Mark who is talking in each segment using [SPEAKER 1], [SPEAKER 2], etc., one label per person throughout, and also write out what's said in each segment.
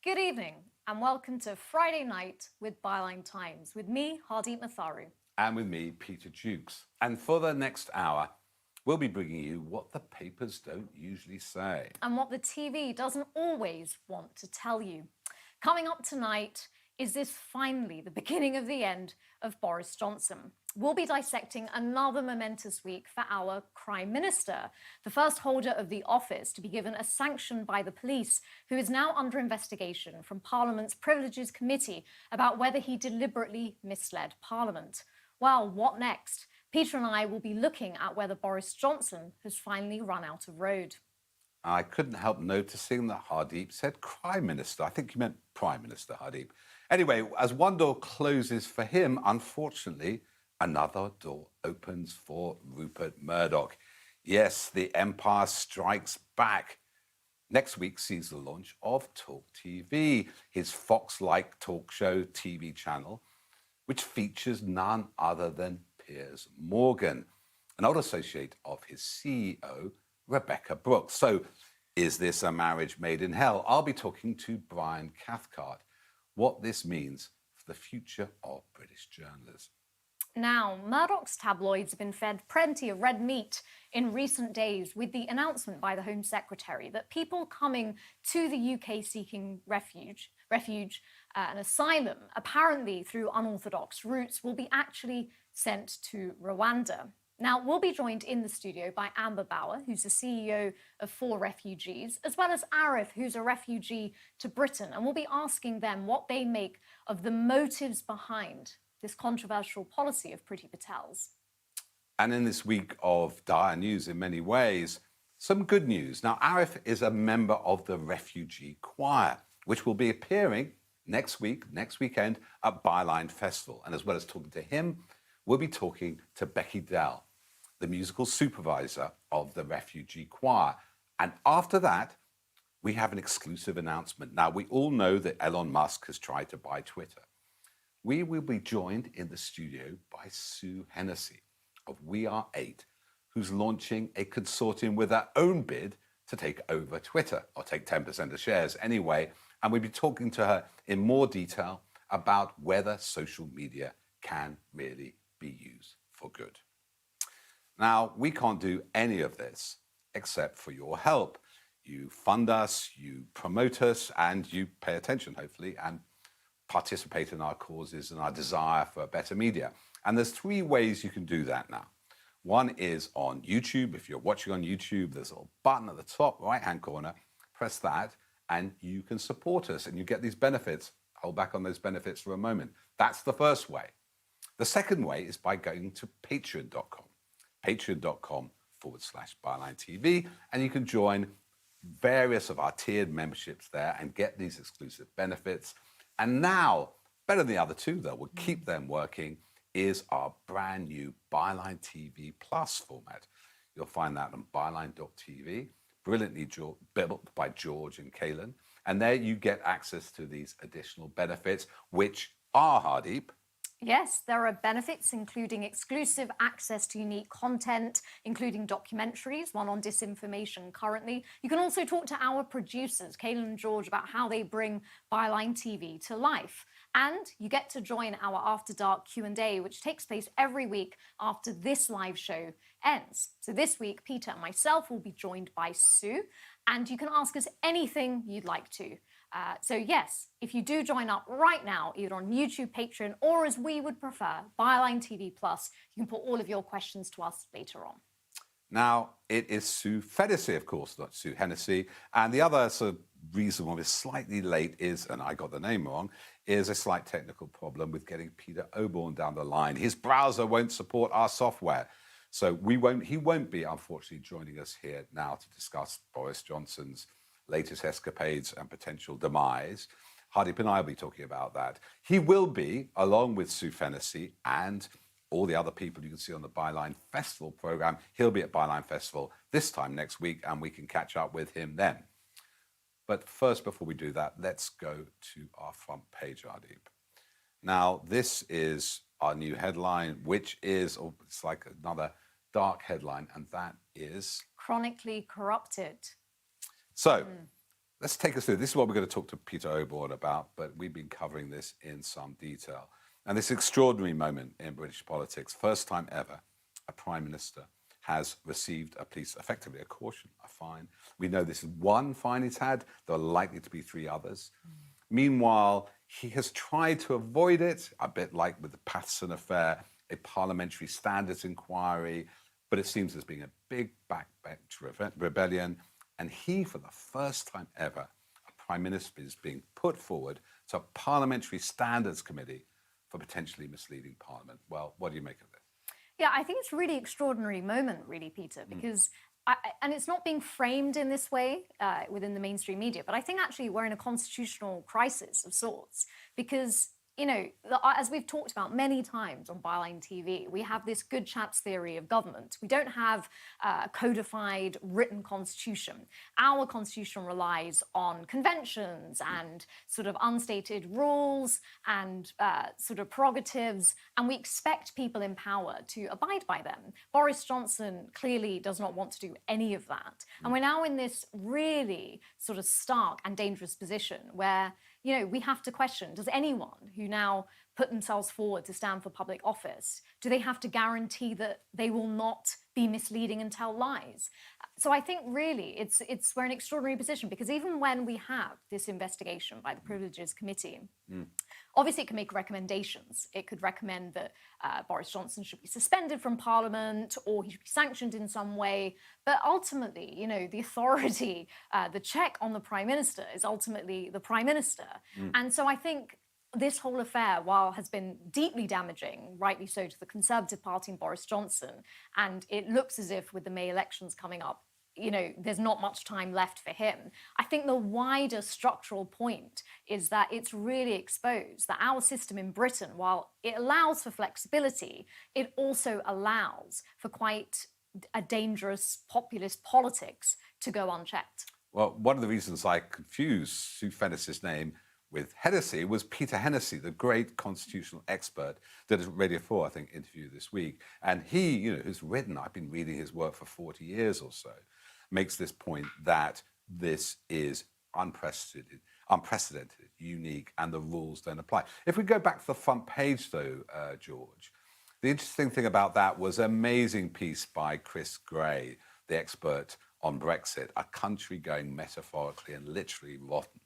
[SPEAKER 1] Good evening and welcome to Friday Night with Byline Times with me, Hardeep Matharu.
[SPEAKER 2] And with me, Peter Jukes. And for the next hour, we'll be bringing you what the papers don't usually say.
[SPEAKER 1] And what the TV doesn't always want to tell you. Coming up tonight, is this finally the beginning of the end of Boris Johnson? We'll be dissecting another momentous week for our Prime Minister, the first holder of the office to be given a sanction by the police, who is now under investigation from Parliament's Privileges Committee about whether he deliberately misled Parliament. Well, what next? Peter and I will be looking at whether Boris Johnson has finally run out of road.
[SPEAKER 2] I couldn't help noticing that Hardeep said Crime Minister. I think you meant Prime Minister, Hardeep. Anyway, as one door closes for him, unfortunately, another door opens for Rupert Murdoch. Yes, the empire strikes back. Next week sees the launch of Talk TV, his Fox-like talk show TV channel, which features none other than Piers Morgan, an old associate of his CEO, Rebecca Brooks. So, is this a marriage made in hell? I'll be talking to Brian Cathcart, what this means for the future of British journalism.
[SPEAKER 1] Now, Murdoch's tabloids have been fed plenty of red meat in recent days with the announcement by the Home Secretary that people coming to the UK seeking refuge and asylum, apparently through unorthodox routes, will be actually sent to Rwanda. Now, we'll be joined in the studio by Amber Bauer, who's the CEO of 4 Refugees, as well as Arif, who's a refugee to Britain, and we'll be asking them what they make of the motives behind this controversial policy of Priti Patel's.
[SPEAKER 2] And in this week of dire news in many ways, some good news. Now, Arif is a member of the Refugee Choir, which will be appearing next weekend at Byline Festival. And as well as talking to him, we'll be talking to Becky Dell, the musical supervisor of the Refugee Choir. And after that, we have an exclusive announcement. Now, we all know that Elon Musk has tried to buy Twitter. We will be joined in the studio by Sue Hennessy of We Are 8, who's launching a consortium with her own bid to take over Twitter, or take 10% of shares anyway. And we'll be talking to her in more detail about whether social media can really be used for good. Now, we can't do any of this except for your help. You fund us, you promote us, and you pay attention, hopefully, and participate in our causes and our desire for better media. And there's 3 ways you can do that now. One is on YouTube. If you're watching on YouTube, there's a little button at the top right-hand corner. Press that, and you can support us, and you get these benefits. Hold back on those benefits for a moment. That's the first way. The second way is by going to patreon.com, patreon.com/Byline TV, and you can join various of our tiered memberships there and get these exclusive benefits. And now, better than the other 2, though, we'll keep them working, is our brand new Byline TV Plus format. You'll find that on byline.tv, brilliantly built by George and Kaylin. And there you get access to these additional benefits, which are, Hardeep,
[SPEAKER 1] Yes, there are benefits, including exclusive access to unique content, including documentaries, one on disinformation currently. You can also talk to our producers, Kaylin and George, about how they bring Byline TV to life. And you get to join our After Dark Q&A, which takes place every week after this live show ends. So this week, Peter and myself will be joined by Sue, and you can ask us anything you'd like to. So yes, if you do join up right now, either on YouTube, Patreon, or as we would prefer, Byline TV Plus, you can put all of your questions to us later on.
[SPEAKER 2] Now, it is Sue Hennessy, of course, not Sue Hennessy. And the other sort of reason why we're slightly late is, and I got the name wrong, is a slight technical problem with getting Peter Oborne down the line. His browser won't support our software. So he won't be, unfortunately, joining us here now to discuss Boris Johnson's latest escapades and potential demise. Hardeep and I will be talking about that. He will be, along with Sue Hennessy and all the other people you can see on the Byline Festival program. He'll be at Byline Festival this time next week, and we can catch up with him then. But first, before we do that, let's go to our front page, Hardeep. Now, this is our new headline, which is, it's like another dark headline, and that is...
[SPEAKER 1] Chronically corrupted.
[SPEAKER 2] So, let's take us through. This is what we're going to talk to Peter Oborne about, but we've been covering this in some detail. And this extraordinary moment in British politics, first time ever, a Prime Minister has received a police, effectively a caution, a fine. We know this is one fine he's had. There are likely to be 3 others. Meanwhile, he has tried to avoid it, a bit like with the Patterson affair, a parliamentary standards inquiry, but it seems there's been a big backbench rebellion. And he, for the first time ever, a Prime Minister is being put forward to a parliamentary standards committee for potentially misleading Parliament. Well, what do you make of this?
[SPEAKER 1] Yeah, I think it's a really extraordinary moment, really, Peter, because, and it's not being framed in this way within the mainstream media, but I think actually we're in a constitutional crisis of sorts because, you know, as we've talked about many times on Byline TV, we have this good chaps theory of government. We don't have a codified written constitution. Our constitution relies on conventions and sort of unstated rules and sort of prerogatives, and we expect people in power to abide by them. Boris Johnson clearly does not want to do any of that. And we're now in this really sort of stark and dangerous position where, you know, we have to question, does anyone who now put themselves forward to stand for public office, do they have to guarantee that they will not be misleading and tell lies? So I think really we're in an extraordinary position because even when we have this investigation by the Privileges Committee, obviously it can make recommendations. It could recommend that Boris Johnson should be suspended from Parliament or he should be sanctioned in some way. But ultimately, you know, the authority, the check on the Prime Minister is ultimately the Prime Minister. And so I think this whole affair, while has been deeply damaging, rightly so, to the Conservative Party and Boris Johnson, and it looks as if with the May elections coming up, you know, there's not much time left for him. I think the wider structural point is that it's really exposed that our system in Britain, while it allows for flexibility, it also allows for quite a dangerous populist politics to go unchecked.
[SPEAKER 2] Well, one of the reasons I confused Sue Fennis's name with Hennessy was Peter Hennessy, the great constitutional expert that Radio 4, I think, interviewed this week. And he, you know, who's written, I've been reading his work for 40 years or so, makes this point that this is unprecedented, unique, and the rules don't apply. If we go back to the front page, though, George, the interesting thing about that was an amazing piece by Chris Gray, the expert on Brexit, a country going metaphorically and literally rotten.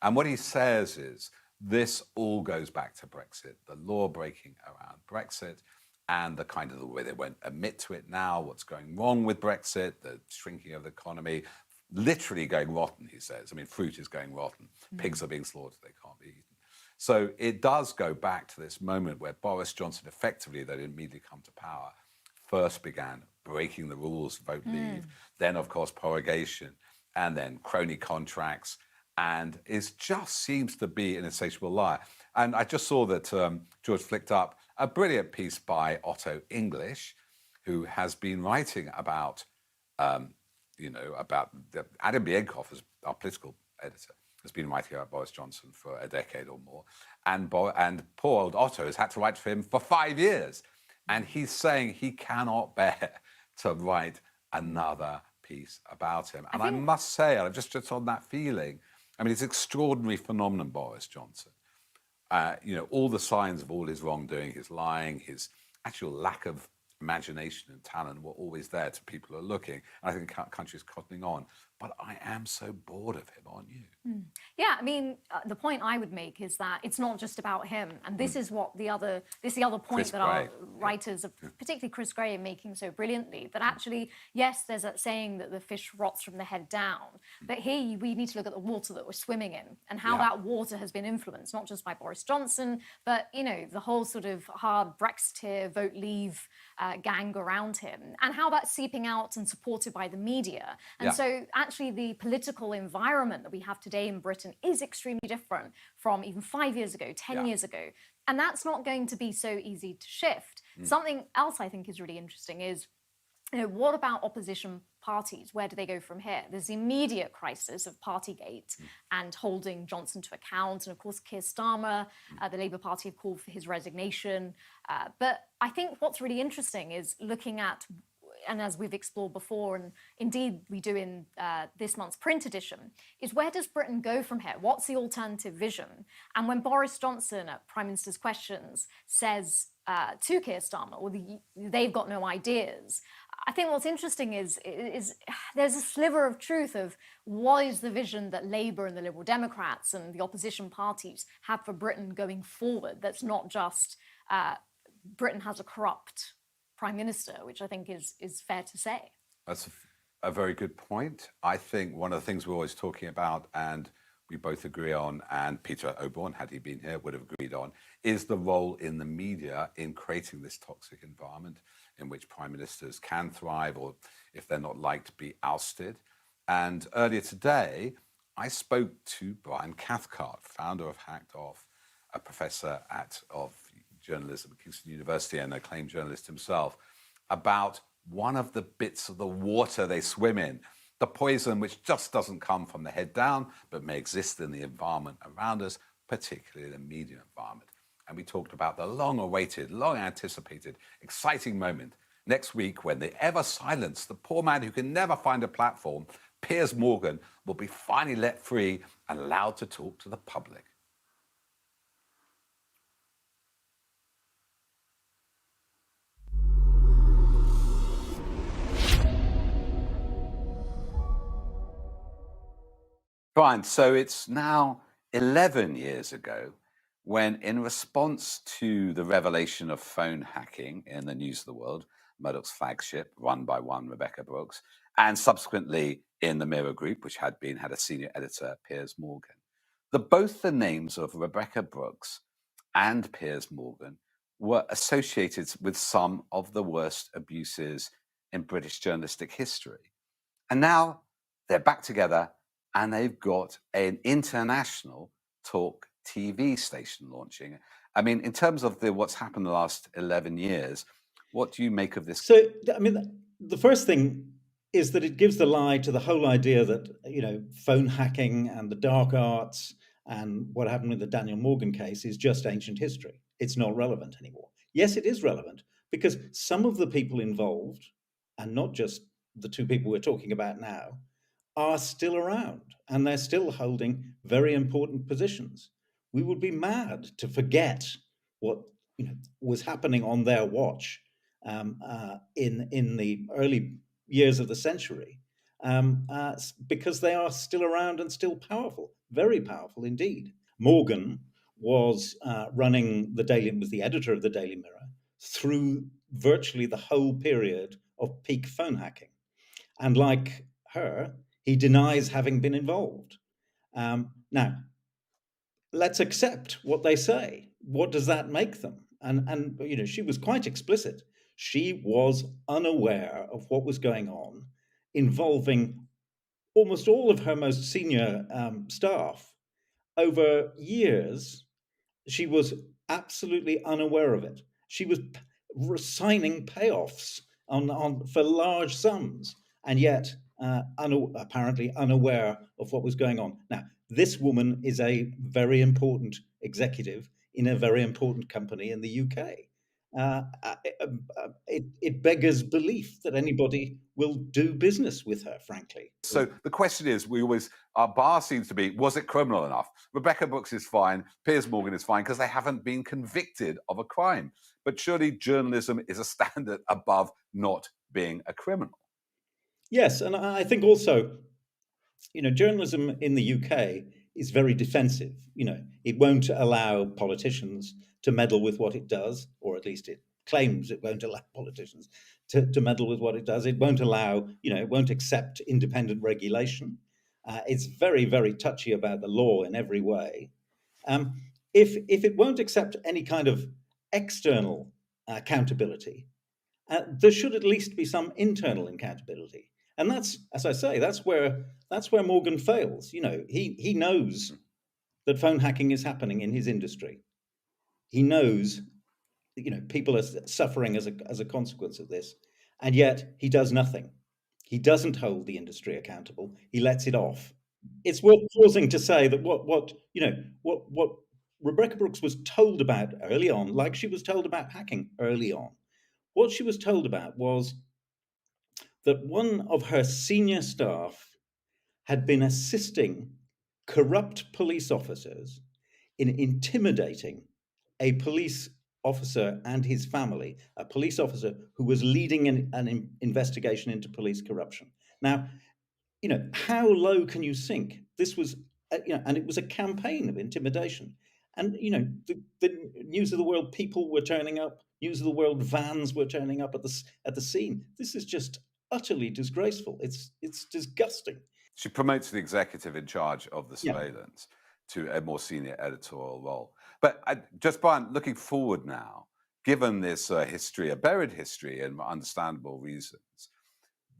[SPEAKER 2] And what he says is this all goes back to Brexit, the law breaking around Brexit and the kind of the way they won't admit to it now, what's going wrong with Brexit, the shrinking of the economy, literally going rotten, he says. I mean, fruit is going rotten. Pigs are being slaughtered, they can't be eaten. So it does go back to this moment where Boris Johnson effectively, though immediately come to power, first began breaking the rules, vote leave, then, of course, prorogation, and then crony contracts, and it just seems to be an insatiable liar. And I just saw that George flicked up a brilliant piece by Otto English, who has been writing about, you know, about Adam Bienkhoff, as our political editor, has been writing about Boris Johnson for a decade or more. And poor old Otto has had to write for him for 5 years. And he's saying he cannot bear to write another piece about him. And I must say, I'm just on that feeling, I mean, it's an extraordinary phenomenon, Boris Johnson. You know, all the signs of all his wrongdoing, his lying, his actual lack of imagination and talent were always there to people who are looking. And I think the country is cottoning on. But I am so bored of him, aren't you?
[SPEAKER 1] Yeah, I mean, the point I would make is that it's not just about him. And this is what the other point
[SPEAKER 2] Chris
[SPEAKER 1] that
[SPEAKER 2] Gray.
[SPEAKER 1] our writers, particularly Chris Gray, are making so brilliantly. That actually, yes, there's that saying that the fish rots from the head down. But here we need to look at the water that we're swimming in and how that water has been influenced, not just by Boris Johnson, but, you know, the whole sort of hard Brexiteer, vote leave gang around him, and how that's seeping out and supported by the media. And so actually the political environment that we have today in Britain is extremely different from even 5 years ago, 10 years ago. And that's not going to be so easy to shift. Something else I think is really interesting is, you know, what about opposition parties? Where do they go from here? There's the immediate crisis of Partygate and holding Johnson to account. And of course, Keir Starmer, the Labour Party have called for his resignation. But I think what's really interesting is looking at and as we've explored before, and indeed we do in this month's print edition, is where does Britain go from here? What's the alternative vision? And when Boris Johnson at Prime Minister's Questions says to Keir Starmer, well, they've got no ideas, I think what's interesting is there's a sliver of truth of what is the vision that Labour and the Liberal Democrats and the opposition parties have for Britain going forward. That's not just Britain has a corrupt Prime Minister, which I think is fair to say.
[SPEAKER 2] That's a very good point. I think one of the things we're always talking about, and we both agree on, and Peter Oborne, had he been here, would have agreed on, is the role in the media in creating this toxic environment in which prime ministers can thrive, or if they're not liked, be ousted. And earlier today, I spoke to Brian Cathcart, founder of Hacked Off, a professor of journalism at Kingston University and an acclaimed journalist himself, about one of the bits of the water they swim in, the poison which just doesn't come from the head down, but may exist in the environment around us, particularly the media environment. And we talked about the long-awaited, long-anticipated, exciting moment next week when the ever-silenced, the poor man who can never find a platform, Piers Morgan, will be finally let free and allowed to talk to the public. Fine, so it's now 11 years ago when, in response to the revelation of phone hacking in the News of the World, Murdoch's flagship, run by one Rebekah Brooks, and subsequently in the Mirror Group, which had a senior editor, Piers Morgan, both the names of Rebekah Brooks and Piers Morgan were associated with some of the worst abuses in British journalistic history. And now they're back together and they've got an international talk TV station launching. I mean, in terms of what's happened the last 11 years, what do you make of this?
[SPEAKER 3] So, I mean, the first thing is that it gives the lie to the whole idea that, phone hacking and the dark arts and what happened with the Daniel Morgan case is just ancient history. It's not relevant anymore. Yes, it is relevant because some of the people involved, and not just the two people we're talking about now, are still around and they're still holding very important positions. We would be mad to forget what was happening on their watch in the early years of the century, because they are still around and still powerful, very powerful indeed. Morgan was was the editor of the Daily Mirror through virtually the whole period of peak phone hacking. And like her, he denies having been involved. Now, let's accept what they say. What does that make them? And she was quite explicit. She was unaware of what was going on, involving almost all of her most senior staff over years. She was absolutely unaware of it. She was signing payoffs for large sums, and yet apparently unaware of what was going on. Now, this woman is a very important executive in a very important company in the UK. It beggars belief that anybody will do business with her, frankly.
[SPEAKER 2] So the question is, our bar seems to be, was it criminal enough? Rebekah Brooks is fine, Piers Morgan is fine, because they haven't been convicted of a crime. But surely journalism is a standard above not being a criminal.
[SPEAKER 3] Yes, and I think also, journalism in the UK is very defensive. It won't allow politicians to meddle with what it does, or at least it claims it won't allow politicians to meddle with what it does. It won't allow, it won't accept independent regulation. It's very, very touchy about the law in every way. If it won't accept any kind of external accountability, there should at least be some internal accountability. And that's, as I say, that's where Morgan fails. He knows that phone hacking is happening in his industry. He knows, people are suffering as a consequence of this, and yet he does nothing. He doesn't hold the industry accountable. He lets it off. It's worth pausing to say that what Rebekah Brooks was told about early on, like she was told about hacking early on, what she was told about was that one of her senior staff had been assisting corrupt police officers in intimidating a police officer and his family, a police officer who was leading an investigation into police corruption. Now, how low can you sink? This was, and it was a campaign of intimidation. And, the News of the World people were turning up, News of the World vans were turning up at the scene. This is just utterly disgraceful. It's disgusting.
[SPEAKER 2] She promotes the executive in charge of the
[SPEAKER 3] Yeah.
[SPEAKER 2] surveillance to a more senior editorial role. But just by looking forward now, given this history, a buried history and understandable reasons,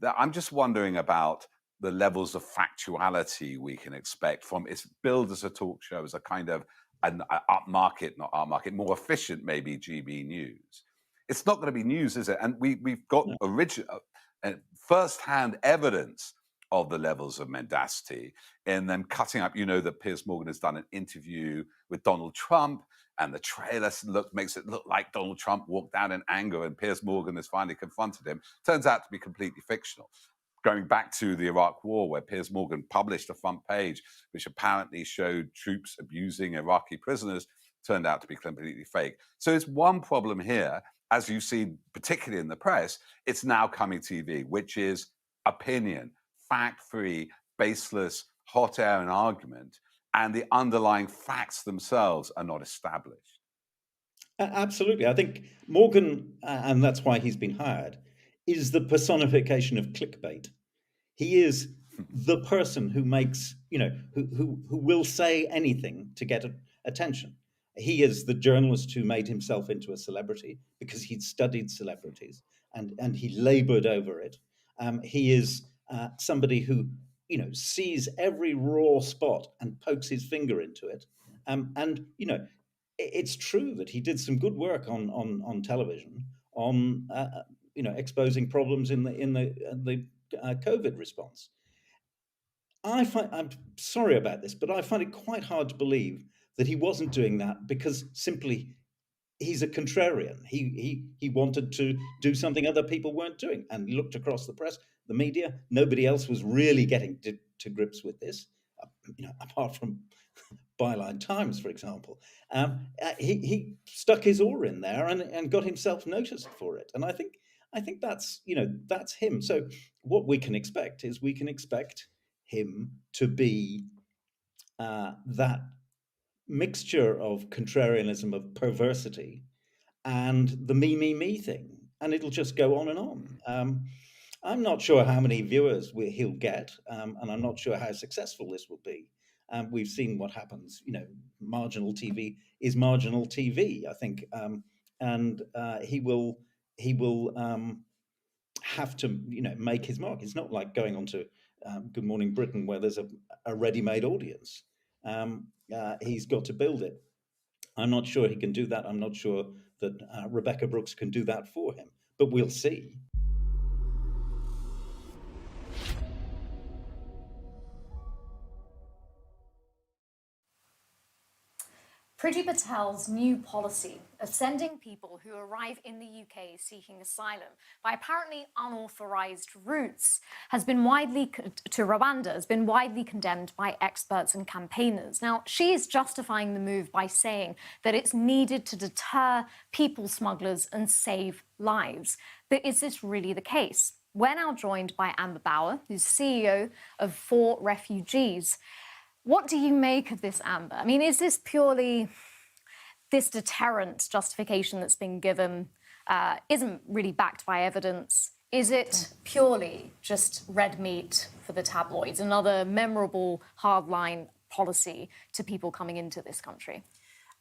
[SPEAKER 2] that I'm just wondering about the levels of factuality we can expect from its build as a talk show, as a kind of an upmarket, more efficient maybe GB News. It's not going to be news, is it? And we've got original, first-hand evidence of the levels of mendacity in them cutting up. That Piers Morgan has done an interview with Donald Trump, and the trailer makes it look like Donald Trump walked out in anger and Piers Morgan has finally confronted him. Turns out to be completely fictional. Going back to the Iraq War, where Piers Morgan published a front page which apparently showed troops abusing Iraqi prisoners, turned out to be completely fake. So it's one problem here, as you see, particularly in the press. It's now coming TV, which is opinion, fact-free, baseless, hot air and argument, and the underlying facts themselves are not established.
[SPEAKER 3] Absolutely. I think Morgan, and that's why he's been hired, is the personification of clickbait. He is the person who makes, who will say anything to get attention. He is the journalist who made himself into a celebrity because he'd studied celebrities and he labored over it. He is somebody who, sees every raw spot and pokes his finger into it. It's true that he did some good work on television on, exposing problems in the COVID response. I'm sorry about this, but I find it quite hard to believe that he wasn't doing that because simply he's a contrarian. He wanted to do something other people weren't doing, and looked across the press, the media. Nobody else was really getting to grips with this, apart from Byline Times, for example. He stuck his oar in there and got himself noticed for it. And I think that's that's him. So what we can expect is him to be that mixture of contrarianism, of perversity, and the me thing, and it'll just go on and on. I'm not sure how many viewers he'll get, and I'm not sure how successful this will be. We've seen what happens. Marginal TV is marginal TV, I think, and he will have to make his mark. It's not like going on to Good Morning Britain where there's a ready-made audience. He's got to build it. I'm not sure he can do that. I'm not sure that Rebecca Brooks can do that for him, but we'll see.
[SPEAKER 1] Priti Patel's new policy of sending people who arrive in the UK seeking asylum by apparently unauthorised routes to Rwanda has been widely condemned by experts and campaigners. Now, she is justifying the move by saying that it's needed to deter people smugglers and save lives. But is this really the case? We're now joined by Amber Bauer, who's CEO of For Refugees. What do you make of this, Amber? I mean, is this purely this deterrent justification that's been given isn't really backed by evidence? Is it purely just red meat for the tabloids, another memorable hardline policy to people coming into this country?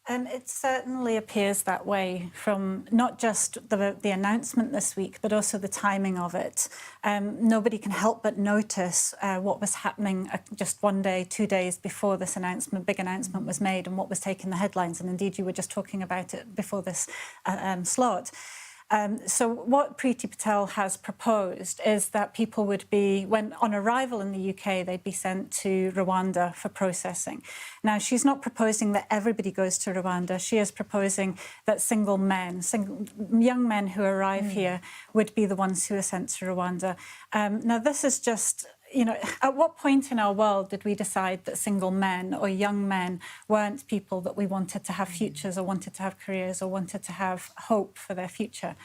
[SPEAKER 4] It certainly appears that way from not just the announcement this week, but also the timing of it. Nobody can help but notice what was happening just 1 day, 2 days before this big announcement was made, and what was taking the headlines. And indeed, you were just talking about it before this slot. So what Priti Patel has proposed is that people would be, when on arrival in the UK, they'd be sent to Rwanda for processing. Now, she's not proposing that everybody goes to Rwanda. She is proposing that single men, young men who arrive here would be the ones who are sent to Rwanda. Now, this is just... You know, at what point in our world did we decide that single men or young men weren't people that we wanted to have futures or wanted to have careers or wanted to have hope for their future?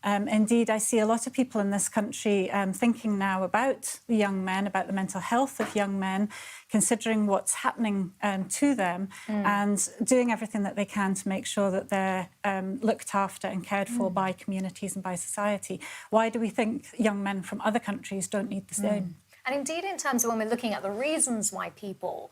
[SPEAKER 4] Indeed, I see a lot of people in this country thinking now about the young men, about the mental health of young men, considering what's happening to them and doing everything that they can to make sure that they're looked after and cared for by communities and by society. Why do we think young men from other countries don't need the same?
[SPEAKER 1] And indeed, in terms of when we're looking at the reasons why people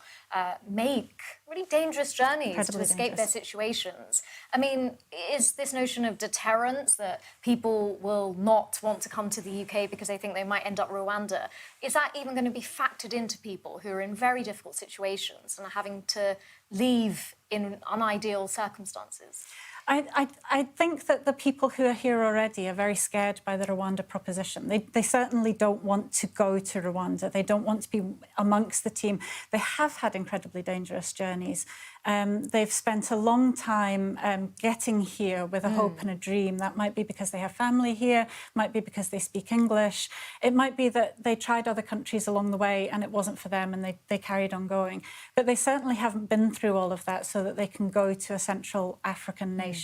[SPEAKER 1] make really dangerous journeys to escape their situations, I mean, is this notion of deterrence, that people will not want to come to the UK because they think they might end up Rwanda, is that even going to be factored into people who are in very difficult situations and are having to leave in unideal circumstances?
[SPEAKER 4] I think that the people who are here already are very scared by the Rwanda proposition. They certainly don't want to go to Rwanda. They don't want to be amongst the team. They have had incredibly dangerous journeys. They've spent a long time getting here with a hope and a dream. That might be because they have family here, might be because they speak English. It might be that they tried other countries along the way and it wasn't for them and they carried on going. But they certainly haven't been through all of that so that they can go to a Central African nation.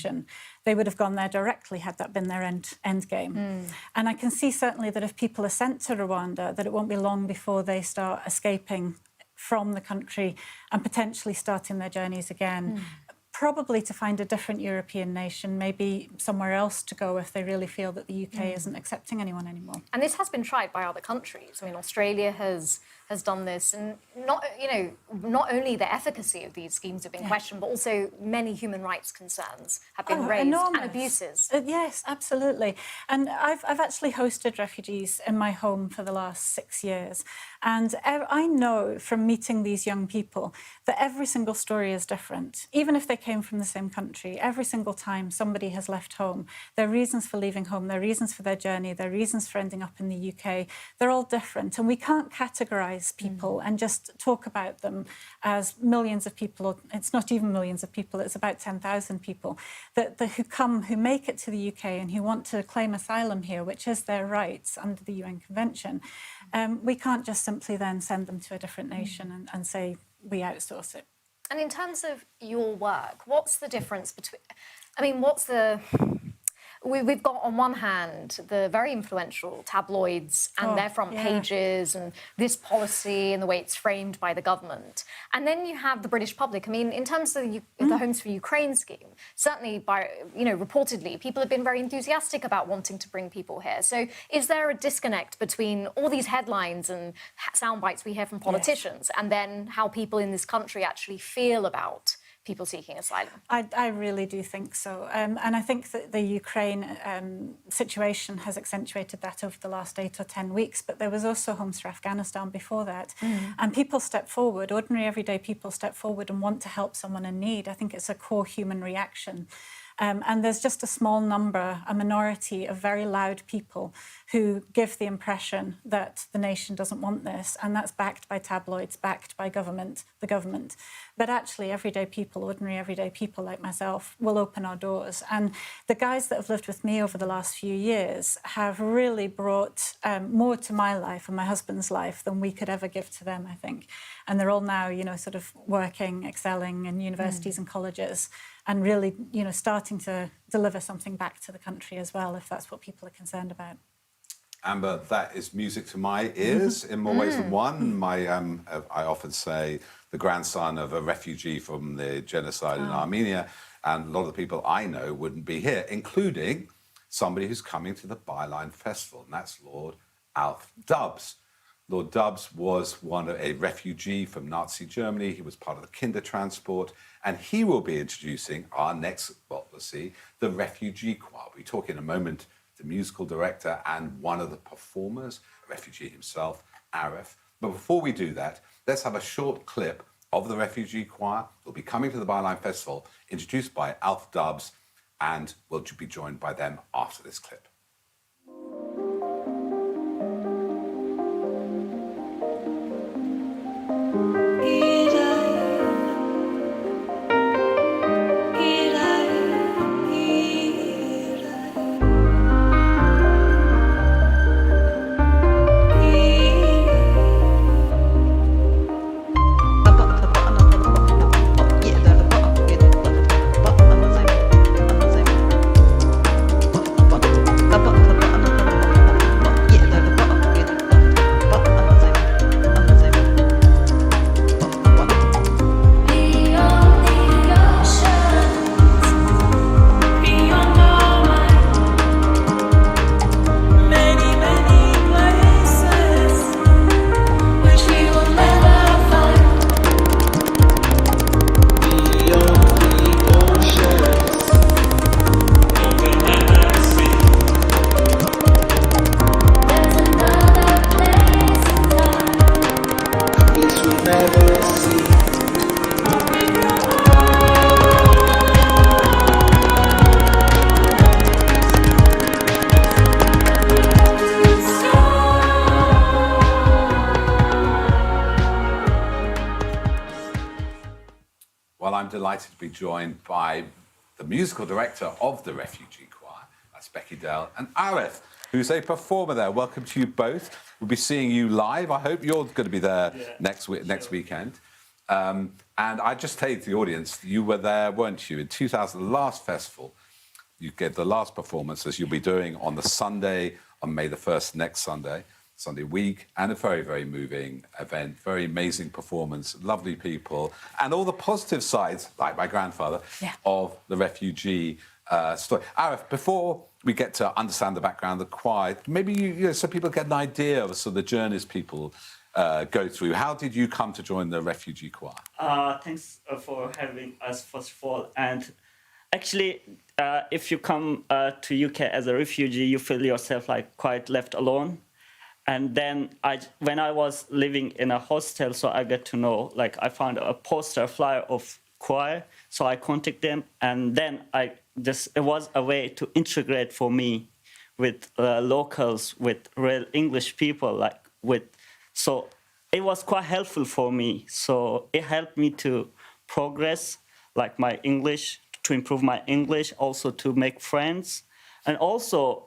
[SPEAKER 4] They would have gone there directly had that been their end game. And I can see certainly that if people are sent to Rwanda, that it won't be long before they start escaping from the country and potentially starting their journeys again. Probably to find a different European nation, maybe somewhere else to go if they really feel that the UK isn't accepting anyone anymore.
[SPEAKER 1] And this has been tried by other countries. I mean, Australia has done this, and not only the efficacy of these schemes have been questioned, but also many human rights concerns have been raised
[SPEAKER 4] enormous.
[SPEAKER 1] and abuses.
[SPEAKER 4] Yes, absolutely. And I've actually hosted refugees in my home for the last 6 years. And I know from meeting these young people that every single story is different. Even if they came from the same country, every single time somebody has left home, their reasons for leaving home, their reasons for their journey, their reasons for ending up in the UK, they're all different. And we can't categorise people and just talk about them as millions of people, or it's not even millions of people, it's about 10,000 people who make it to the UK and who want to claim asylum here, which is their rights under the UN Convention. We can't just simply then send them to a different nation and say we outsource it.
[SPEAKER 1] And in terms of your work, what's the difference between... I mean, we've got on one hand the very influential tabloids and their front pages and this policy and the way it's framed by the government. And then you have the British public. I mean, in terms of the Homes for Ukraine scheme, certainly reportedly, people have been very enthusiastic about wanting to bring people here. So is there a disconnect between all these headlines and sound bites we hear from politicians and then how people in this country actually feel about people seeking asylum?
[SPEAKER 4] I really do think so. And I think that the Ukraine situation has accentuated that over the last 8 or 10 weeks, but there was also Homes for Afghanistan before that. And people step forward, ordinary everyday people step forward and want to help someone in need. I think it's a core human reaction. And there's just a small number, a minority of very loud people who give the impression that the nation doesn't want this, and that's backed by tabloids, backed by the government. But actually, everyday people, ordinary everyday people like myself, will open our doors. And the guys that have lived with me over the last few years have really brought more to my life and my husband's life than we could ever give to them, I think. And they're all now, sort of working, excelling in universities and colleges, and really, starting to deliver something back to the country as well, if that's what people are concerned about.
[SPEAKER 2] Amber, that is music to my ears in more ways than one. I often say the grandson of a refugee from the genocide in Armenia, and a lot of the people I know wouldn't be here, including somebody who's coming to the Byline Festival, and that's Lord Alf Dubs. Lord Dubs was a refugee from Nazi Germany. He was part of the Kinder transport, and he will be introducing our next, the Refugee Choir. We'll talk in a moment the musical director and one of the performers, a refugee himself, Arif. But before we do that, let's have a short clip of the Refugee Choir. They'll be coming to the Byline Festival, introduced by Alf Dubs. and we'll be joined by them after this clip. Delighted to be joined by the musical director of the Refugee Choir, that's Becky Dale, and Arif, who's a performer there. Welcome to you both. We'll be seeing you live. I hope you're going to be there next weekend. And I just tell the audience, you were there, weren't you, in 2000, the last festival. You gave the last performance, as you'll be doing on the Sunday, on May the 1st, next Sunday week, and a very, very moving event, very amazing performance, lovely people, and all the positive sides, like my grandfather, of the refugee story. Arif, before we get to understand the background of the choir, maybe so people get an idea of sort of the journeys people go through. How did you come to join the refugee choir?
[SPEAKER 5] Thanks for having us, first of all. And actually, if you come to UK as a refugee, you feel yourself like quite left alone. And then when I was living in a hostel, so I get to know, like I found a poster flyer of choir, so I contacted them, and then it was a way to integrate for me with locals, with real English people, so it was quite helpful for me. So it helped me to progress, like my English, to improve my English, also to make friends, and also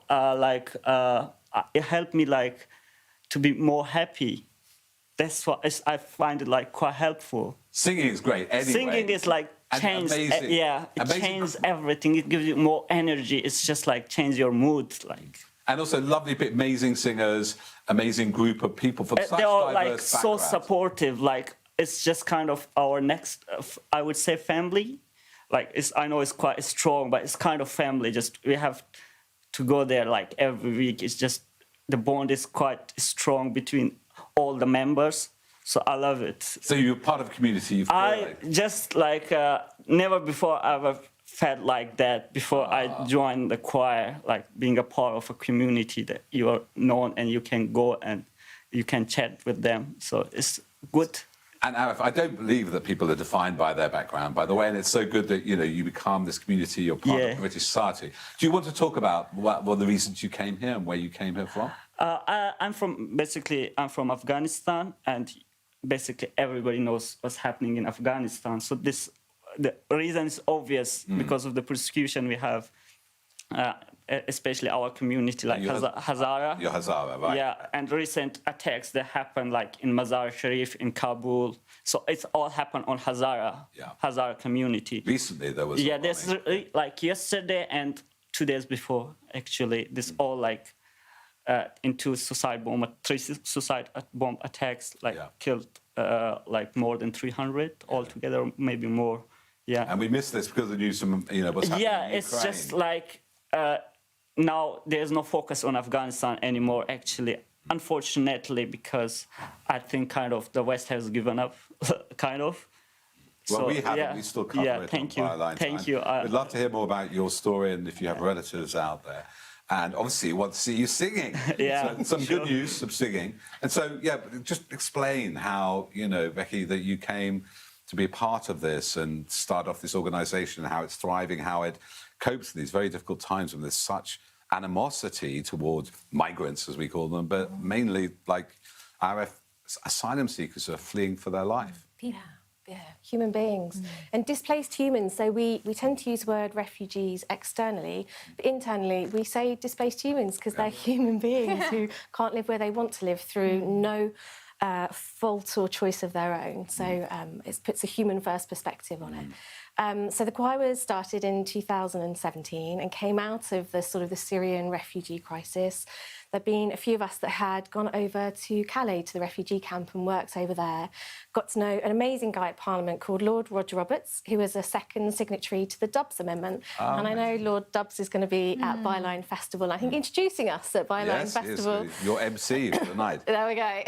[SPEAKER 5] it helped me to be more happy. That's what I find it quite helpful.
[SPEAKER 2] Singing is great. Anyway.
[SPEAKER 5] Singing is change. It changes everything. It gives you more energy. It's just change your mood.
[SPEAKER 2] And also lovely, amazing singers, amazing group of people from such
[SPEAKER 5] they are
[SPEAKER 2] diverse
[SPEAKER 5] so
[SPEAKER 2] backgrounds.
[SPEAKER 5] supportive. It's just kind of our next, I would say, family. I know it's quite strong, but it's kind of family. Just we have to go there every week. It's just the bond is quite strong between all the members, so I love it.
[SPEAKER 2] So you're part of a community. You feel
[SPEAKER 5] I just never before I ever felt like that before I joined the choir, being a part of a community that you are known and you can go and you can chat with them. So it's good.
[SPEAKER 2] And Arif, I don't believe that people are defined by their background, by the way, and it's so good that you become this community, you're part of British society. Do you want to talk about what the reasons you came here and where you came here from?
[SPEAKER 5] I'm from Afghanistan, and basically everybody knows what's happening in Afghanistan. So the reason is obvious because of the persecution we have. Especially our community, Hazara.
[SPEAKER 2] You're Hazara, right?
[SPEAKER 5] Yeah, and recent attacks that happened in Mazar Sharif, in Kabul. So it's all happened on Hazara, Hazara community.
[SPEAKER 2] Recently there was...
[SPEAKER 5] Yeah, there's yesterday and 2 days before, actually. This all into three suicide bomb attacks, killed more than 300 altogether, maybe more. Yeah.
[SPEAKER 2] And we missed this because of the news from, what's happening in Ukraine.
[SPEAKER 5] It's just now there's no focus on Afghanistan anymore, actually, unfortunately, because I think the West has given up,
[SPEAKER 2] Well,
[SPEAKER 5] so,
[SPEAKER 2] we haven't. We still cover it
[SPEAKER 5] thank
[SPEAKER 2] on
[SPEAKER 5] you.
[SPEAKER 2] Byline
[SPEAKER 5] Thank
[SPEAKER 2] Times.
[SPEAKER 5] you.
[SPEAKER 2] We'd love to hear more about your story and if you have relatives out there. And obviously, we want to see you singing.
[SPEAKER 5] Yeah,
[SPEAKER 2] so, some good news, some singing. And so, just explain how, Becky, that you came to be a part of this and start off this organisation, how it's thriving, how it copes in these very difficult times when there's such animosity towards migrants, as we call them, but mainly like RF asylum seekers who are fleeing for their life.
[SPEAKER 6] Yeah, human beings and displaced humans. So we tend to use the word refugees externally, but internally we say displaced humans because they're human beings who can't live where they want to live through no fault or choice of their own. So it puts a human first perspective on it. So the choir was started in 2017 and came out of the sort of the Syrian refugee crisis. There'd been a few of us that had gone over to Calais, to the refugee camp, and worked over there. Got to know an amazing guy at Parliament called Lord Roger Roberts, who was a second signatory to the Dubs Amendment. And I know Lord Dubs is going to be at Byline Festival, I think, introducing us at Byline Festival.
[SPEAKER 2] Yes, your MC for the night.
[SPEAKER 6] There we go.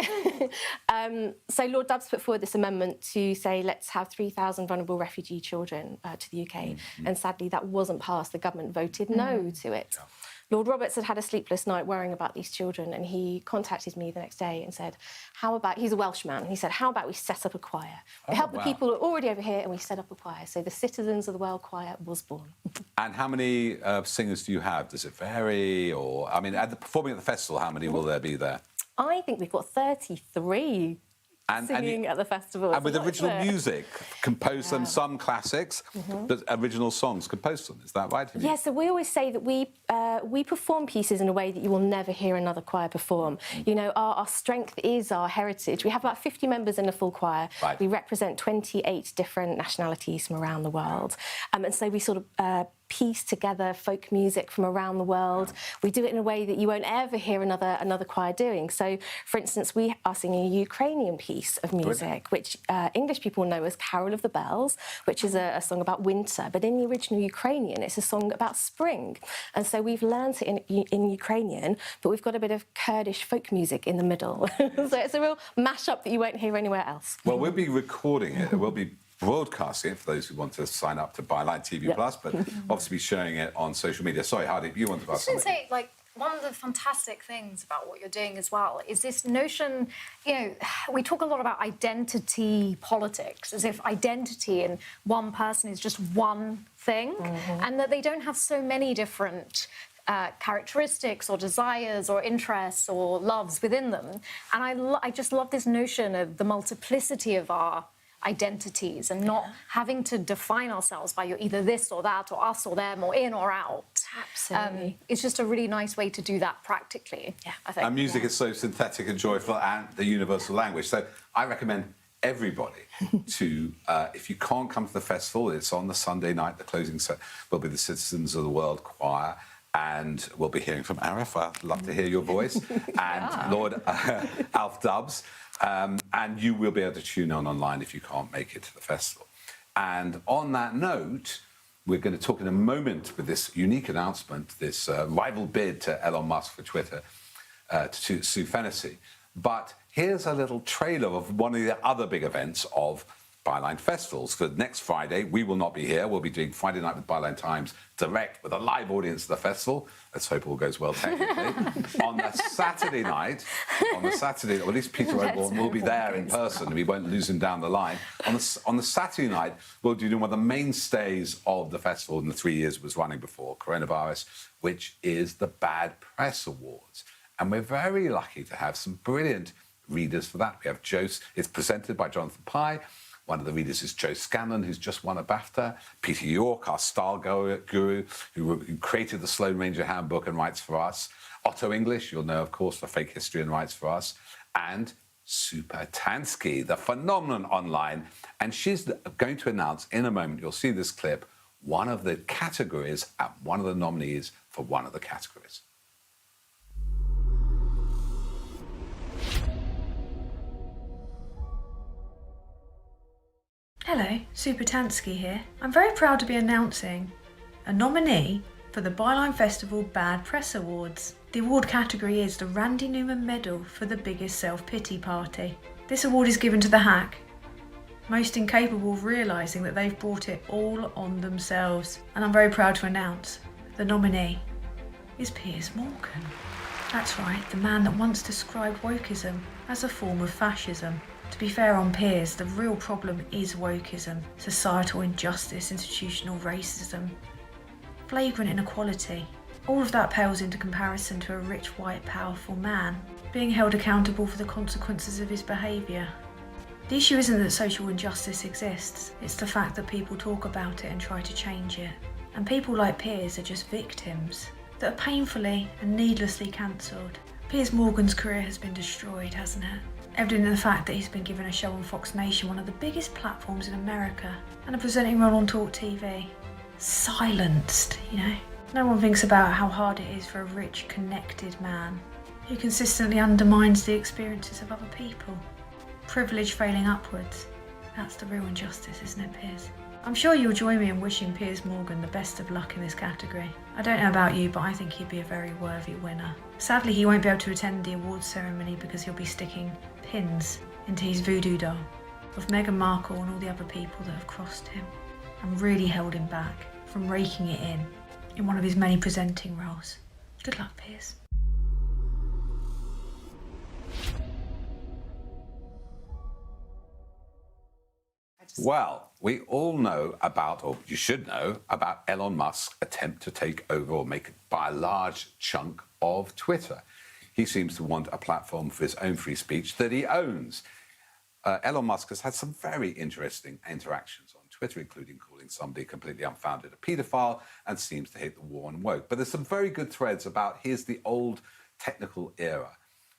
[SPEAKER 6] So Lord Dubs put forward this amendment to say, let's have 3,000 vulnerable refugee children to the UK. And sadly, that wasn't passed. The government voted no to it. Lord Roberts had a sleepless night worrying about these children, and he contacted me the next day and said, how about, he's a Welshman, he said, how about we set up a choir? We help the people who are already over here and we set up a choir. So the Citizens of the World Choir was born.
[SPEAKER 2] And how many singers do you have? Does it vary? Or, I mean, performing at the festival, how many will there be there?
[SPEAKER 6] I think we've got 33 singing at the festival.
[SPEAKER 2] And with original music, composed some classics, but original songs composed them. Is that right?
[SPEAKER 6] Yeah, so we always say that we perform pieces in a way that you will never hear another choir perform. You know, our strength is our heritage. We have about 50 members in the full choir.
[SPEAKER 2] Right.
[SPEAKER 6] We represent 28 different nationalities from around the world. And so we sort of piece together folk music from around the world. We do it in a way that you won't ever hear another choir doing. So, for instance, we are singing a Ukrainian piece of music, which English people know as Carol of the Bells, which is a song about winter. But in the original Ukrainian, it's a song about spring. And so we've learned it in Ukrainian, but we've got a bit of Kurdish folk music in the middle. So it's a real mashup that you won't hear anywhere else.
[SPEAKER 2] Well, we'll be recording it. We'll be broadcasting it for those who want to sign up to Byline TV Plus, but obviously be showing it on social media. Sorry, Hardeep, you wanted to ask something.
[SPEAKER 1] I was going to say, like, one of the fantastic things about what you're doing as well is this notion, you know, we talk a lot about identity politics, as if identity in one person is just one thing, and that they don't have so many different characteristics or desires or interests or loves within them. And I just love this notion of the multiplicity of our identities and not having to define ourselves by you're either this or that or us or them or in or out.
[SPEAKER 6] Absolutely.
[SPEAKER 1] It's just a really nice way to do that practically, I think.
[SPEAKER 2] And music is so synthetic and joyful and the universal language. So I recommend everybody to, if you can't come to the festival, it's on the Sunday night. The closing set will be the Citizens of the World Choir. And we'll be hearing from Arif. I'd love to hear your voice. And Lord Alf Dubs. And you will be able to tune in online if you can't make it to the festival. And on that note, we're going to talk in a moment with this unique announcement, this rival bid to Elon Musk for Twitter, to Sue Fennessy. But here's a little trailer of one of the other big events of Byline festivals. For next Friday, we will not be here. We'll be doing Friday Night with Byline Times direct with a live audience at the festival. Let's hope all goes well technically. On the Saturday night, or at least Peter O'Born will be there in person. We won't lose him down the line. On the Saturday night, we'll do one of the mainstays of the festival in the 3 years it was running before coronavirus, which is the Bad Press Awards. And we're very lucky to have some brilliant readers for that. We have it's presented by Jonathan Pye. One of the readers is Joe Scanlon, who's just won a BAFTA. Peter York, our style guru, who created the Sloane Ranger Handbook and writes for us. Otto English, you'll know, of course, for Fake History and writes for us. And Super Tansky, the phenomenon online. And she's going to announce in a moment, you'll see this clip, one of the categories and one of the nominees for one of the categories.
[SPEAKER 7] Hello, Super Tansky here. I'm very proud to be announcing a nominee for the Byline Festival Bad Press Awards. The award category is the Randy Newman Medal for the biggest self-pity party. This award is given to the hack, most incapable of realising that they've brought it all on themselves. And I'm very proud to announce the nominee is Piers Morgan. That's right, the man that once described wokeism as a form of fascism. To be fair on Piers, the real problem is wokeism, societal injustice, institutional racism. flagrant inequality. All of that pales into comparison to a rich, white, powerful man being held accountable for the consequences of his behaviour. The issue isn't that social injustice exists, it's the fact that people talk about it and try to change it. And people like Piers are just victims that are painfully and needlessly cancelled. Piers Morgan's career has been destroyed, hasn't it? Evident in the fact that he's been given a show on Fox Nation, one of the biggest platforms in America, and a presenting role on Talk TV. Silenced, you know? No one thinks about how hard it is for a rich, connected man who consistently undermines the experiences of other people. Privilege failing upwards. That's the real injustice, isn't it, Piers? I'm sure you'll join me in wishing Piers Morgan the best of luck in this category. I don't know about you, but I think he'd be a very worthy winner. Sadly, he won't be able to attend the awards ceremony because he'll be sticking pins into his voodoo doll of Meghan Markle and all the other people that have crossed him and really held him back from raking it in one of his many presenting roles. Good luck, Piers.
[SPEAKER 2] Well, we all know about, or you should know, about Elon Musk's attempt to take over or buy a large chunk of Twitter. He seems to want a platform for his own free speech that he owns. Elon Musk has had some very interesting interactions on Twitter, including calling somebody completely unfounded a paedophile, and seems to hate the war on woke. But there's some very good threads about here's the old technical era,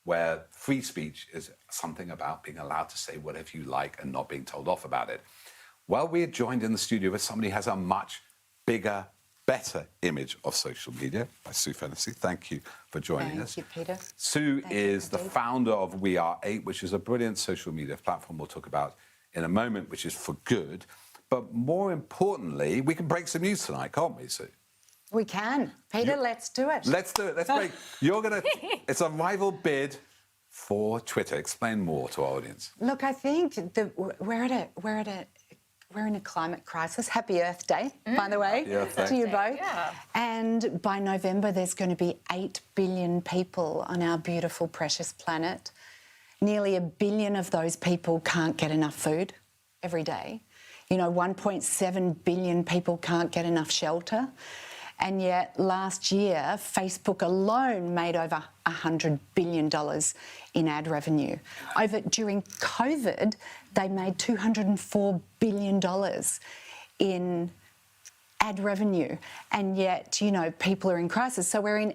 [SPEAKER 2] where free speech is something about being allowed to say whatever you like and not being told off about it. Well, we are joined in the studio with somebody who has a much bigger, better image of social media, by Sue Fennessy. Thank you for joining us.
[SPEAKER 8] Thank you, Peter.
[SPEAKER 2] Sue is the founder of We Are 8, which is a brilliant social media platform we'll talk about in a moment, which is for good. But more importantly, we can break some news tonight, can't we, Sue?
[SPEAKER 8] We can. Peter, let's do it.
[SPEAKER 2] Let's do it. Let's break. You're going to... It's a rival bid for Twitter. Explain more to our audience.
[SPEAKER 8] Look, I think we're in a climate crisis. Happy Earth Day, by the way, to you both.
[SPEAKER 1] Yeah.
[SPEAKER 8] And by November, there's going to be 8 billion people on our beautiful, precious planet. Nearly 1 billion of those people can't get enough food every day. You know, 1.7 billion people can't get enough shelter. And yet last year, Facebook alone made over $100 billion in ad revenue. During COVID, they made $204 billion in ad revenue. And yet, you know, people are in crisis. So we're in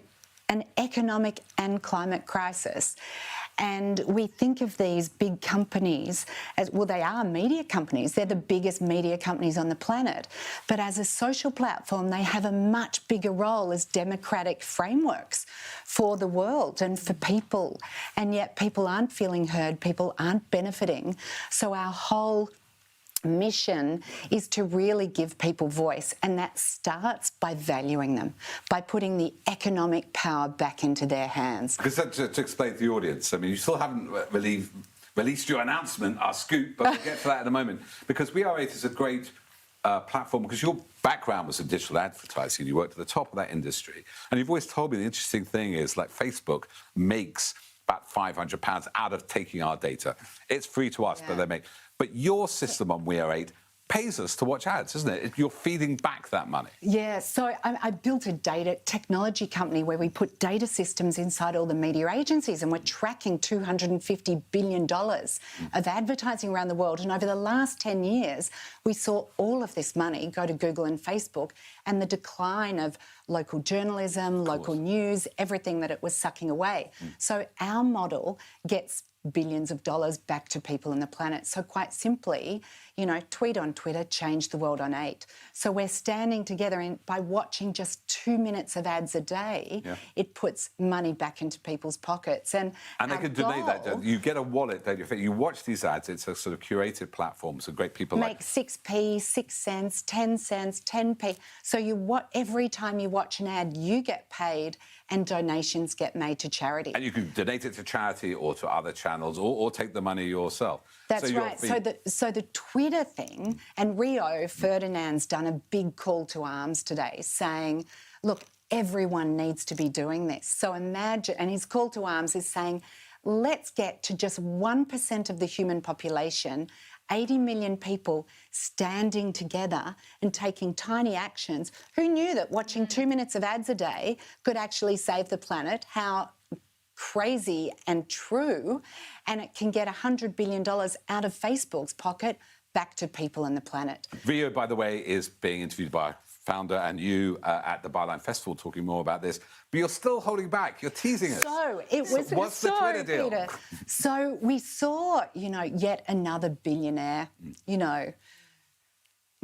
[SPEAKER 8] an economic and climate crisis. And we think of these big companies as, well, they are media companies. They're the biggest media companies on the planet. But as a social platform, they have a much bigger role as democratic frameworks for the world and for people. And yet people aren't feeling heard, people aren't benefiting. So our whole mission is to really give people voice, and that starts by valuing them, by putting the economic power back into their hands.
[SPEAKER 2] Because to explain to the audience, I mean, you still haven't released your announcement, our scoop, but we'll get to that in a moment. Because We Are 8 is a great platform, because your background was in digital advertising. You worked at the top of that industry. And you've always told me the interesting thing is, like, Facebook makes about £500 out of taking our data. It's free to us, but they make... But your system on We Are 8 pays us to watch ads, isn't it? You're feeding back that money. Yeah, so I built a data technology company where we put data systems inside all the media agencies, and we're tracking $250 billion of advertising around the world. And over the last 10 years, we saw all of this money go to Google and Facebook, and the decline of local journalism, local news, everything that it was sucking away. So our model gets billions of dollars back to people on the planet. So quite simply, you know, tweet on Twitter, change the world on 8. So we're standing together, and by watching just 2 minutes of ads a day, it puts money back into people's pockets. And they can donate that. You get a wallet, don't you? You watch these ads, it's a sort of curated platform, so great people
[SPEAKER 8] make 6p, 6 cents, 10 cents, 10p. So every time you watch an ad, you get paid, and donations get made to charity. And you can donate it to charity or to other channels, or take the money yourself. That's right. So the Twitter thing, and Rio Ferdinand's done a big call to arms today, saying, look, everyone needs to be doing this. So imagine, and his call to arms is saying, let's get to just 1% of the human population, 80 million people standing together and taking tiny actions. Who knew that watching 2 minutes of ads a day could actually save the planet? How crazy and true. And it can get $100 billion out of Facebook's pocket back to people and the planet.
[SPEAKER 2] Rio, by the way, is being interviewed by founder and you at the Byline Festival, talking more about this. But you're still holding back. You're teasing us.
[SPEAKER 8] So it was.
[SPEAKER 2] What's the Twitter deal?
[SPEAKER 8] Peter, so we saw, yet another billionaire,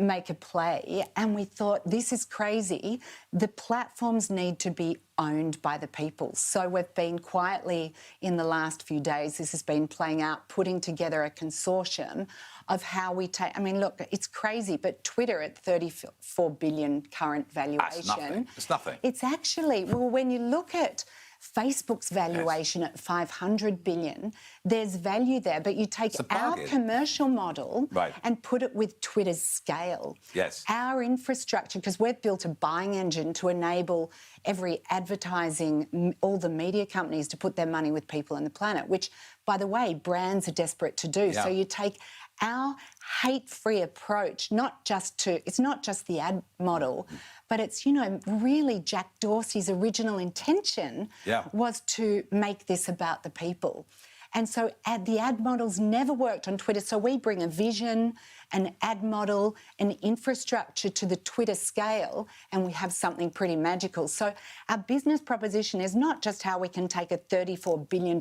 [SPEAKER 8] make a play, and we thought, this is crazy. The platforms need to be owned by the people. So we've been quietly, in the last few days, this has been playing out, putting together a consortium of how we take... I mean, look, it's crazy, but Twitter at 34 billion current valuation...
[SPEAKER 2] That's nothing. It's nothing.
[SPEAKER 8] It's actually... Well, when you look at Facebook's valuation at 500 billion, there's value there, but you take our commercial model and put it with Twitter's scale.
[SPEAKER 2] Yes.
[SPEAKER 8] Our infrastructure, because we've built a buying engine to enable every advertising, all the media companies to put their money with people and the planet, which, by the way, brands are desperate to do. Yeah. So you take our hate-free approach, it's not just the ad model, but it's, really Jack Dorsey's original intention was to make this about the people. And so the ad models never worked on Twitter. So we bring a vision, an ad model, an infrastructure to the Twitter scale, and we have something pretty magical. So our business proposition is not just how we can take a $34 billion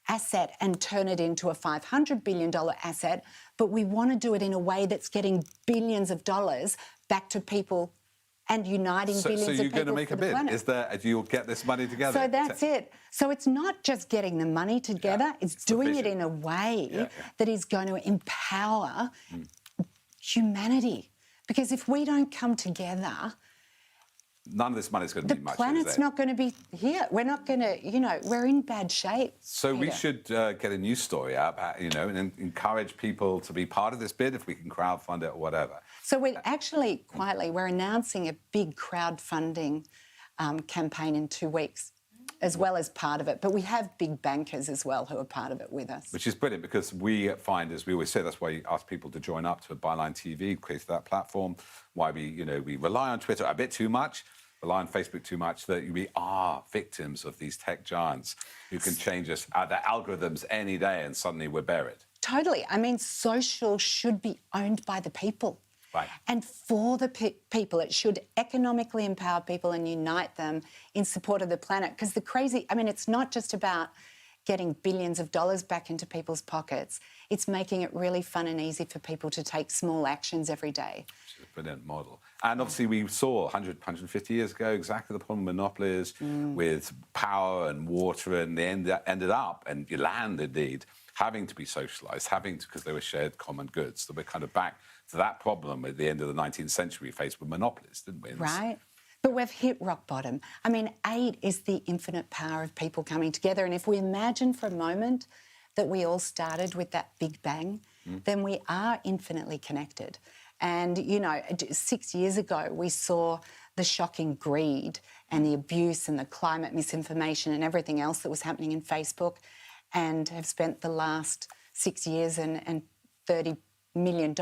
[SPEAKER 8] asset and turn it into a $500 billion asset, but we want to do it in a way that's getting billions of dollars back to people and uniting billions of people. So
[SPEAKER 2] you're going to make a bid? You'll get this money together?
[SPEAKER 8] So that's it. So it's not just getting the money together, it's doing it in a way that is going to empower humanity. Because if we don't come together...
[SPEAKER 2] None of this money's going to be much.
[SPEAKER 8] The planet's not going to be here. We're not going to, we're in bad shape.
[SPEAKER 2] So we should get a news story out, and encourage people to be part of this bid if we can crowdfund it or whatever.
[SPEAKER 8] So we're actually, quietly, we're announcing a big crowdfunding campaign in 2 weeks, as well as part of it. But we have big bankers as well who are part of it with us.
[SPEAKER 2] Which is brilliant, because we find, as we always say, that's why we ask people to join up to Byline TV, create that platform, why we rely on Twitter a bit too much, rely on Facebook too much, that we are victims of these tech giants who can change us, their algorithms any day, and suddenly we're buried.
[SPEAKER 8] Totally. I mean, social should be owned by the people.
[SPEAKER 2] Right.
[SPEAKER 8] And for the people, it should economically empower people and unite them in support of the planet. Because it's not just about getting billions of dollars back into people's pockets. It's making it really fun and easy for people to take small actions every day.
[SPEAKER 2] Which is a brilliant model. And obviously we saw 150 years ago exactly the problem with monopolies, with power and water, and they ended up, and your land indeed, having to be socialised, because they were shared common goods. So we're kind of back to that problem at the end of the 19th century faced with monopolies, didn't we?
[SPEAKER 8] Right. But we've hit rock bottom. I mean, 8 is the infinite power of people coming together. And if we imagine for a moment that we all started with that Big Bang, then we are infinitely connected. And, 6 years ago, we saw the shocking greed and the abuse and the climate misinformation and everything else that was happening in Facebook, and have spent the last 6 years and $30 million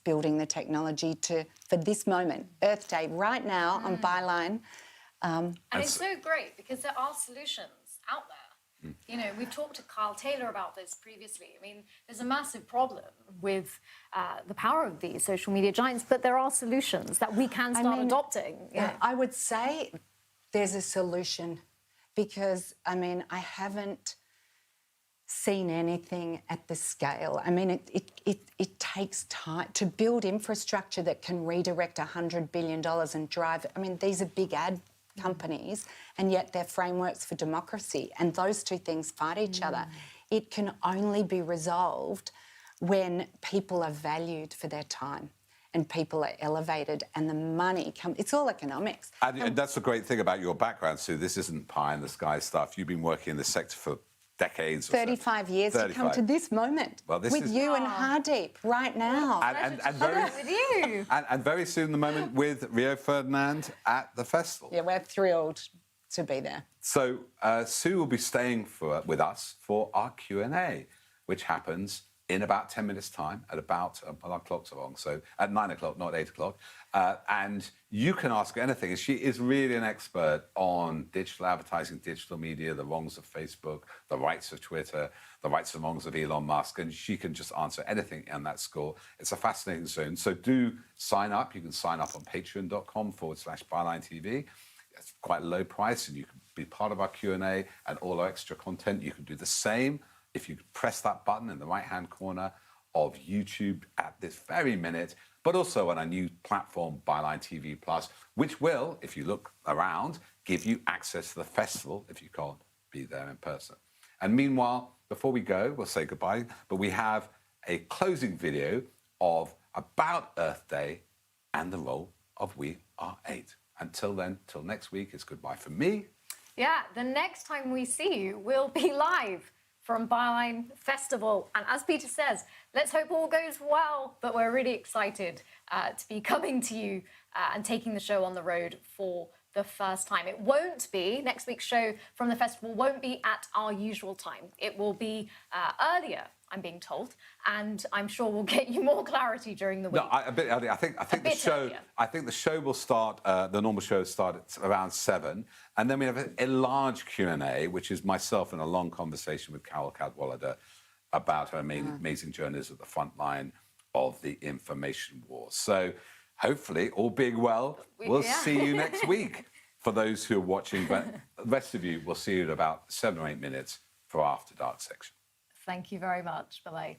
[SPEAKER 8] building the technology for this moment, Earth Day, right now on Byline.
[SPEAKER 1] And it's so great because there are solutions out there. We've talked to Kyle Taylor about this previously. I mean, there's a massive problem with the power of these social media giants, but there are solutions that we can start adopting.
[SPEAKER 8] I would say there's a solution because, I haven't seen anything at the scale. It takes time to build infrastructure that can redirect $100 billion and drive... these are big ad companies, and yet they're frameworks for democracy, and those two things fight each other. It can only be resolved when people are valued for their time and people are elevated and the money comes... It's all economics.
[SPEAKER 2] And that's the great thing about your background, Sue. This isn't pie-in-the-sky stuff. You've been working in this sector for decades.
[SPEAKER 8] 35 years to come to this moment with you and Hardeep right now.
[SPEAKER 2] And very soon the moment with Rio Ferdinand at the festival.
[SPEAKER 8] Yeah, we're thrilled to be there.
[SPEAKER 2] So Sue will be staying with us for our Q&A, which happens in about 10 minutes' time at about, well, our clocks are wrong, so at 9 o'clock, not 8 o'clock. And you can ask her anything. She is really an expert on digital advertising, digital media, the wrongs of Facebook, the rights of Twitter, the rights and wrongs of Elon Musk, and she can just answer anything on that score. It's a fascinating zone. So do sign up. You can sign up on patreon.com/Byline TV. It's quite a low price, and you can be part of our Q&A and all our extra content. You can do the same if you press that button in the right-hand corner of YouTube at this very minute, but also on our new platform, Byline TV Plus, which will, if you look around, give you access to the festival if you can't be there in person. And meanwhile, before we go, we'll say goodbye, but we have a closing video of about Earth Day and the role of We Are 8. Until then, till next week, it's goodbye from me.
[SPEAKER 1] Yeah, the next time we see you, we'll be live from Byline Festival. And as Peter says, let's hope all goes well, but we're really excited to be coming to you and taking the show on the road for the first time. It won't be, next week's show from the festival won't be at our usual time. It will be earlier, I'm being told, and I'm sure we'll get you more clarity during the week.
[SPEAKER 2] No, I think the show.
[SPEAKER 1] Earlier.
[SPEAKER 2] I think the show will start. The normal show starts around 7, and then we have a large Q&A, which is myself and a long conversation with Carol Cadwallader about her amazing journeys at the front line of the information war. So hopefully, all being well, we'll see you next week. For those who are watching, but the rest of you, we'll see you in about 7 or 8 minutes for After Dark section.
[SPEAKER 1] Thank you very much. Bye-bye.